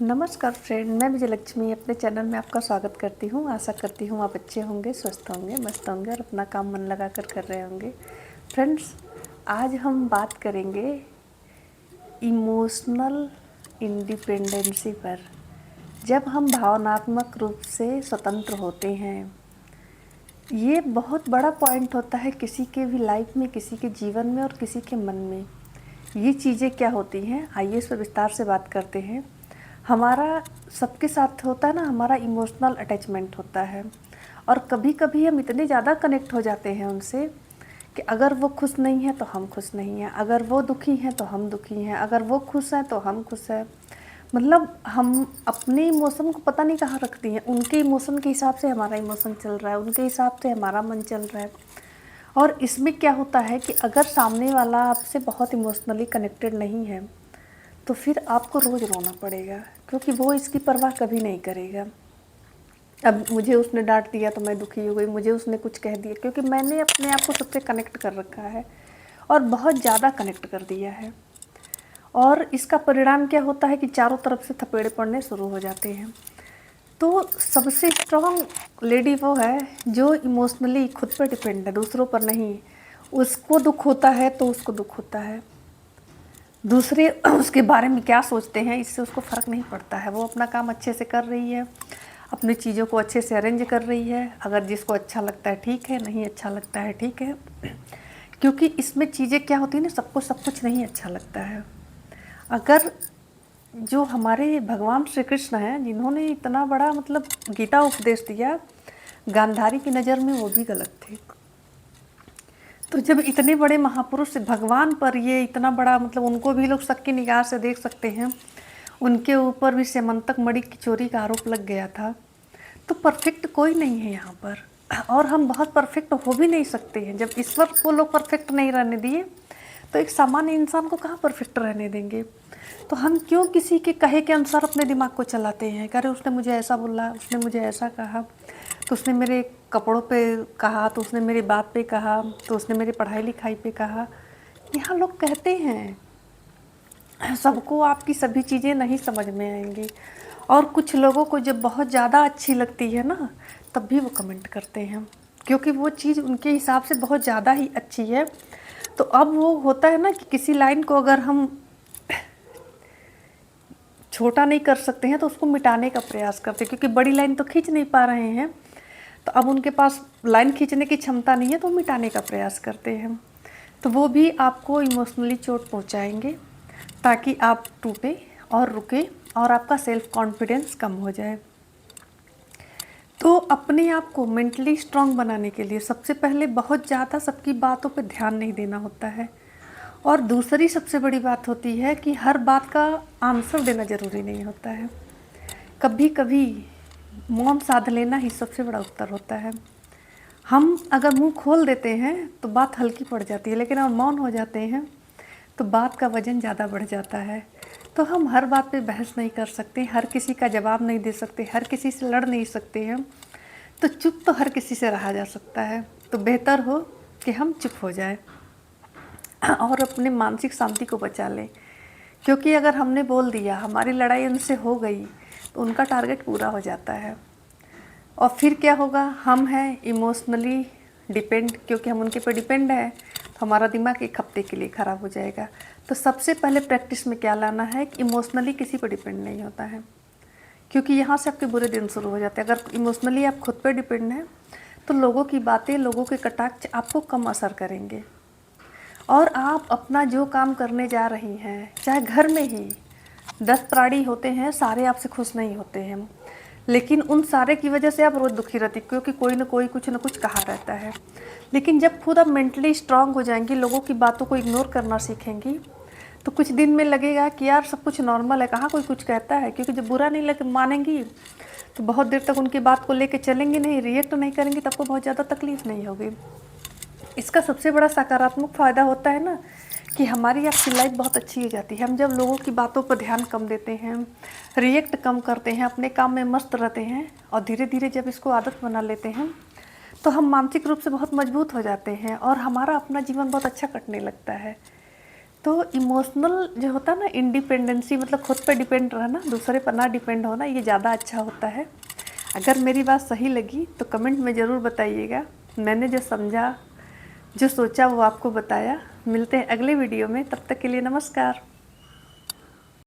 नमस्कार फ्रेंड, मैं विजयलक्ष्मी अपने चैनल में आपका स्वागत करती हूँ। आशा करती हूँ आप अच्छे होंगे, स्वस्थ होंगे, मस्त होंगे और अपना काम मन लगा कर रहे होंगे। फ्रेंड्स, आज हम बात करेंगे इमोशनल इंडिपेंडेंसी पर। जब हम भावनात्मक रूप से स्वतंत्र होते हैं, ये बहुत बड़ा पॉइंट होता है किसी के भी लाइफ में, किसी के जीवन में और किसी के मन में। ये चीज़ें क्या होती हैं, आइए इस पर विस्तार से बात करते हैं। हमारा सबके साथ होता है ना, हमारा इमोशनल अटैचमेंट होता है और कभी कभी हम इतने ज़्यादा कनेक्ट हो जाते हैं उनसे कि अगर वो खुश नहीं है तो हम खुश नहीं हैं, अगर वो दुखी हैं तो हम दुखी हैं, अगर वो खुश हैं तो हम खुश हैं। मतलब हम अपने इमोशन को पता नहीं कहाँ रखती हैं। उनके इमोशन के हिसाब से हमारा इमोशन चल रहा है, उनके हिसाब से हमारा मन चल रहा है। और इसमें क्या होता है कि अगर सामने वाला आपसे बहुत इमोशनली कनेक्टेड नहीं है तो फिर आपको रोज़ रोना पड़ेगा, क्योंकि वो इसकी परवाह कभी नहीं करेगा। अब मुझे उसने डांट दिया तो मैं दुखी हो गई, मुझे उसने कुछ कह दिया, क्योंकि मैंने अपने आप को सबसे कनेक्ट कर रखा है और बहुत ज़्यादा कनेक्ट कर दिया है। और इसका परिणाम क्या होता है कि चारों तरफ से थपेड़े पड़ने शुरू हो जाते हैं। तो सबसे स्ट्रॉन्ग लेडी वो है जो इमोशनली खुद पर डिपेंड है, दूसरों पर नहीं। उसको दुख होता है तो उसको दुख होता है, दूसरे उसके बारे में क्या सोचते हैं इससे उसको फ़र्क नहीं पड़ता है। वो अपना काम अच्छे से कर रही है, अपनी चीज़ों को अच्छे से अरेंज कर रही है। अगर जिसको अच्छा लगता है ठीक है, नहीं अच्छा लगता है ठीक है। क्योंकि इसमें चीज़ें क्या होती है ना, सबको सब कुछ नहीं अच्छा लगता है। अगर जो हमारे भगवान श्री कृष्ण हैं, जिन्होंने इतना बड़ा मतलब गीता उपदेश दिया, गांधारी की नज़र में वो भी गलत थे। तो जब इतने बड़े महापुरुष भगवान पर ये इतना बड़ा मतलब उनको भी लोग शक की निगाह से देख सकते हैं, उनके ऊपर भी स्यमंतक मणि की चोरी का आरोप लग गया था। तो परफेक्ट कोई नहीं है यहाँ पर, और हम बहुत परफेक्ट हो भी नहीं सकते हैं। जब ईश्वर को लोग परफेक्ट नहीं रहने दिए तो एक सामान्य इंसान को कहाँ परफेक्ट रहने देंगे। तो हम क्यों किसी के कहे के अनुसार अपने दिमाग को चलाते हैं। अरे उसने मुझे ऐसा बोला, उसने मुझे ऐसा कहा, तो उसने मेरे कपड़ों पे कहा, तो उसने मेरी बात पे कहा, तो उसने मेरी पढ़ाई लिखाई पे कहा। यहाँ लोग कहते हैं, सबको आपकी सभी चीज़ें नहीं समझ में आएंगी। और कुछ लोगों को जब बहुत ज़्यादा अच्छी लगती है ना, तब भी वो कमेंट करते हैं, क्योंकि वो चीज़ उनके हिसाब से बहुत ज़्यादा ही अच्छी है। तो अब वो होता है ना कि किसी लाइन को अगर हम छोटा नहीं कर सकते हैं तो उसको मिटाने का प्रयास करते हैं, क्योंकि बड़ी लाइन तो खींच नहीं पा रहे हैं। तो अब उनके पास लाइन खींचने की क्षमता नहीं है तो मिटाने का प्रयास करते हैं। तो वो भी आपको इमोशनली चोट पहुंचाएंगे, ताकि आप टूटे और रुके और आपका सेल्फ कॉन्फिडेंस कम हो जाए। तो अपने आप को मेंटली स्ट्रांग बनाने के लिए सबसे पहले बहुत ज़्यादा सबकी बातों पे ध्यान नहीं देना होता है। और दूसरी सबसे बड़ी बात होती है कि हर बात का आंसर देना ज़रूरी नहीं होता है। कभी कभी मौन साध लेना ही सबसे बड़ा उत्तर होता है। हम अगर मुंह खोल देते हैं तो बात हल्की पड़ जाती है, लेकिन अगर मौन हो जाते हैं तो बात का वजन ज़्यादा बढ़ जाता है। तो हम हर बात पे बहस नहीं कर सकते, हर किसी का जवाब नहीं दे सकते, हर किसी से लड़ नहीं सकते हैं। तो चुप तो हर किसी से रहा जा सकता है। तो बेहतर हो कि हम चुप हो जाए और अपने मानसिक शांति को बचा लें। क्योंकि अगर हमने बोल दिया, हमारी लड़ाई उनसे हो गई, तो उनका टारगेट पूरा हो जाता है। और फिर क्या होगा, हम हैं इमोशनली डिपेंड, क्योंकि हम उनके पर डिपेंड है, तो हमारा दिमाग एक हफ्ते के लिए ख़राब हो जाएगा। तो सबसे पहले प्रैक्टिस में क्या लाना है कि इमोशनली किसी पर डिपेंड नहीं होता है, क्योंकि यहाँ से आपके बुरे दिन शुरू हो जाते हैं। अगर इमोशनली आप खुद पर डिपेंड हैं तो लोगों की बातें, लोगों के कटाक्ष आपको कम असर करेंगे। और आप अपना जो काम करने जा रही हैं, चाहे घर में ही 10 प्राणी होते हैं, सारे आपसे खुश नहीं होते हैं, लेकिन उन सारे की वजह से आप रोज़ दुखी रहती, क्योंकि कोई ना कोई कुछ ना कुछ कहा रहता है। लेकिन जब खुद आप मेंटली स्ट्रांग हो जाएंगी, लोगों की बातों को इग्नोर करना सीखेंगी, तो कुछ दिन में लगेगा कि यार सब कुछ नॉर्मल है, कहाँ कोई कुछ कहता है। क्योंकि जब बुरा नहीं लग मानेंगी तो बहुत देर तक उनकी बात को लेके चलेंगे नहीं, रिएक्ट नहीं करेंगे, तब को बहुत ज़्यादा तकलीफ नहीं होगी। इसका सबसे बड़ा सकारात्मक फ़ायदा होता है ना कि हमारी आपकी लाइफ बहुत अच्छी हो जाती है। हम जब लोगों की बातों पर ध्यान कम देते हैं, रिएक्ट कम करते हैं, अपने काम में मस्त रहते हैं, और धीरे धीरे जब इसको आदत बना लेते हैं तो हम मानसिक रूप से बहुत मजबूत हो जाते हैं और हमारा अपना जीवन बहुत अच्छा कटने लगता है। तो इमोशनल जो होता है ना, इंडिपेंडेंसी मतलब खुद पे डिपेंड रहना, दूसरे पर ना डिपेंड होना, ये ज़्यादा अच्छा होता है। अगर मेरी बात सही लगी तो कमेंट में ज़रूर बताइएगा। मैंने जो समझा, जो सोचा वो आपको बताया। मिलते हैं अगले वीडियो में, तब तक के लिए नमस्कार।